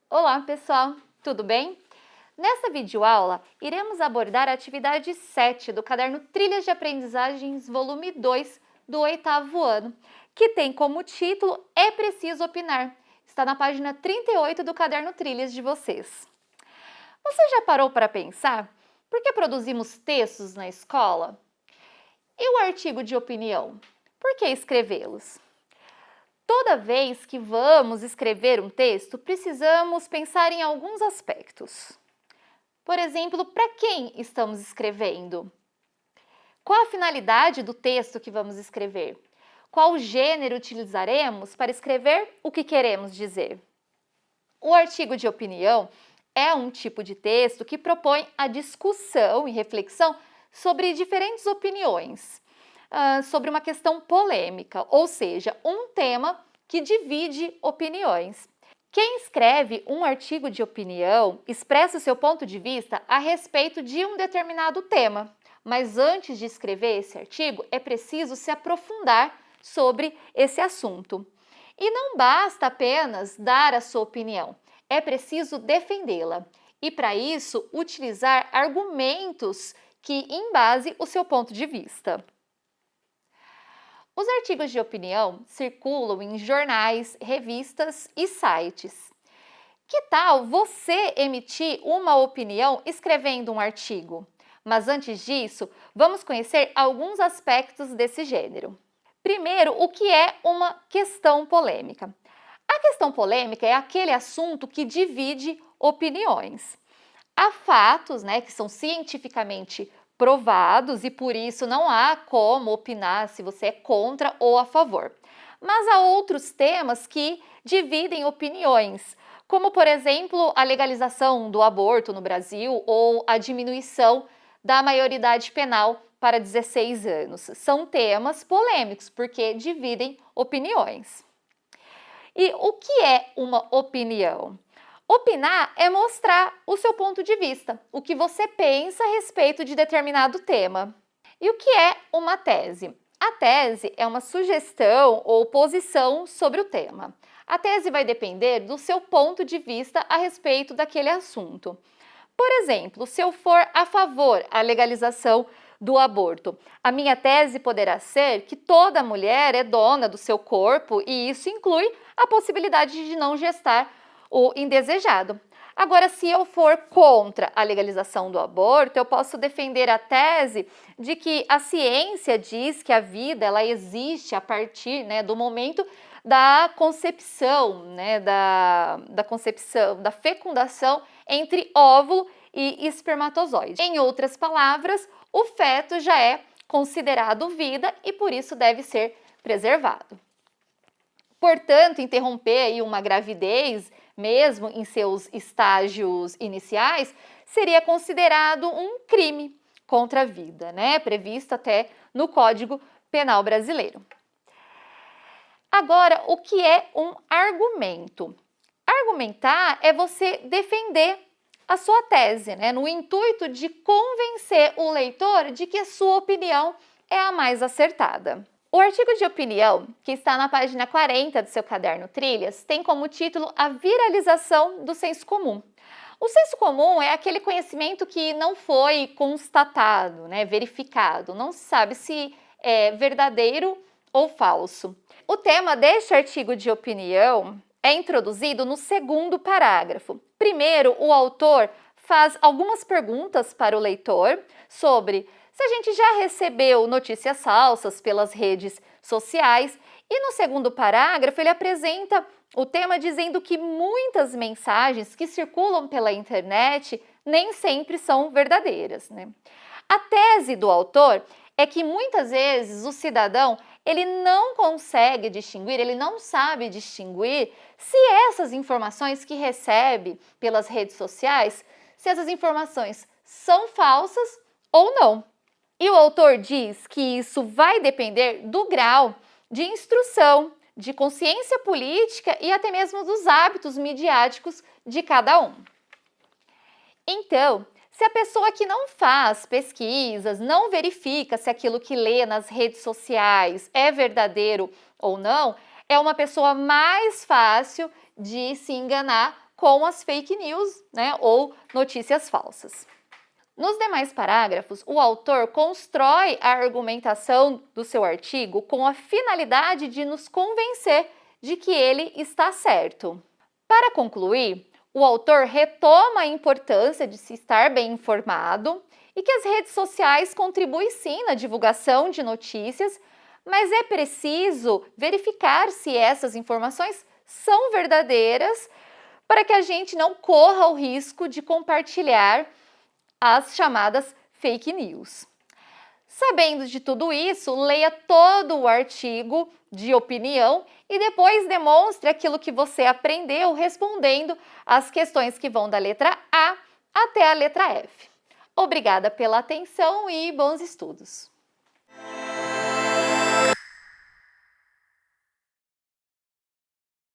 Olá, pessoal! Tudo bem? Nessa videoaula, iremos abordar a atividade 7 do caderno Trilhas de Aprendizagens, volume 2, do 8º ano, que tem como título É Preciso Opinar. Está na página 38 do caderno Trilhas de vocês. Você já parou para pensar por que produzimos textos na escola? E o artigo de opinião? Por que escrevê-los? Toda vez que vamos escrever um texto, precisamos pensar em alguns aspectos. Por exemplo, para quem estamos escrevendo? Qual a finalidade do texto que vamos escrever? Qual gênero utilizaremos para escrever o que queremos dizer? O artigo de opinião é um tipo de texto que propõe a discussão e reflexão sobre diferentes opiniões, sobre uma questão polêmica, ou seja, um tema que divide opiniões. Quem escreve um artigo de opinião expressa o seu ponto de vista a respeito de um determinado tema, mas antes de escrever esse artigo é preciso se aprofundar sobre esse assunto. E não basta apenas dar a sua opinião, é preciso defendê-la e, para isso, utilizar argumentos que embasem o seu ponto de vista. Os artigos de opinião circulam em jornais, revistas e sites. Que tal você emitir uma opinião escrevendo um artigo? Mas antes disso, vamos conhecer alguns aspectos desse gênero. Primeiro, o que é uma questão polêmica? A questão polêmica é aquele assunto que divide opiniões. Há fatos, que são cientificamente provados e por isso não há como opinar se você é contra ou a favor. Mas há outros temas que dividem opiniões, como por exemplo a legalização do aborto no Brasil ou a diminuição da maioridade penal para 16 anos. São temas polêmicos porque dividem opiniões. E o que é uma opinião? Opinar é mostrar o seu ponto de vista, o que você pensa a respeito de determinado tema. E o que é uma tese? A tese é uma sugestão ou posição sobre o tema. A tese vai depender do seu ponto de vista a respeito daquele assunto. Por exemplo, se eu for a favor da legalização do aborto, a minha tese poderá ser que toda mulher é dona do seu corpo e isso inclui a possibilidade de não gestar o indesejado. Agora, se eu for contra a legalização do aborto, eu posso defender a tese de que a ciência diz que a vida ela existe a partir do momento da concepção, da concepção, da fecundação entre óvulo e espermatozoide. Em outras palavras, o feto já é considerado vida e por isso deve ser preservado. Portanto, interromper aí uma gravidez, mesmo em seus estágios iniciais, seria considerado um crime contra a vida, previsto até no Código Penal brasileiro. Agora, o que é um argumento? Argumentar é você defender a sua tese, no intuito de convencer o leitor de que a sua opinião é a mais acertada. O artigo de opinião, que está na página 40 do seu caderno Trilhas, tem como título A Viralização do Senso Comum. O senso comum é aquele conhecimento que não foi constatado, verificado, não se sabe se é verdadeiro ou falso. O tema deste artigo de opinião é introduzido no segundo parágrafo. Primeiro, o autor faz algumas perguntas para o leitor sobre se a gente já recebeu notícias falsas pelas redes sociais e no segundo parágrafo ele apresenta o tema dizendo que muitas mensagens que circulam pela internet nem sempre são verdadeiras. A tese do autor é que muitas vezes o cidadão ele não consegue distinguir, ele não sabe distinguir se essas informações que recebe pelas redes sociais, se essas informações são falsas ou não. E o autor diz que isso vai depender do grau de instrução, de consciência política e até mesmo dos hábitos midiáticos de cada um. Então, se Se a pessoa que não faz pesquisas, não verifica se aquilo que lê nas redes sociais é verdadeiro ou não, é uma pessoa mais fácil de se enganar com as fake news, né, ou notícias falsas. Nos demais parágrafos, o autor constrói a argumentação do seu artigo com a finalidade de nos convencer de que ele está certo. Para concluir, o autor retoma a importância de se estar bem informado e que as redes sociais contribuem sim na divulgação de notícias, mas é preciso verificar se essas informações são verdadeiras para que a gente não corra o risco de compartilhar as chamadas fake news. Sabendo de tudo isso, leia todo o artigo de opinião e depois demonstre aquilo que você aprendeu respondendo as questões que vão da letra A até a letra F. Obrigada pela atenção e bons estudos!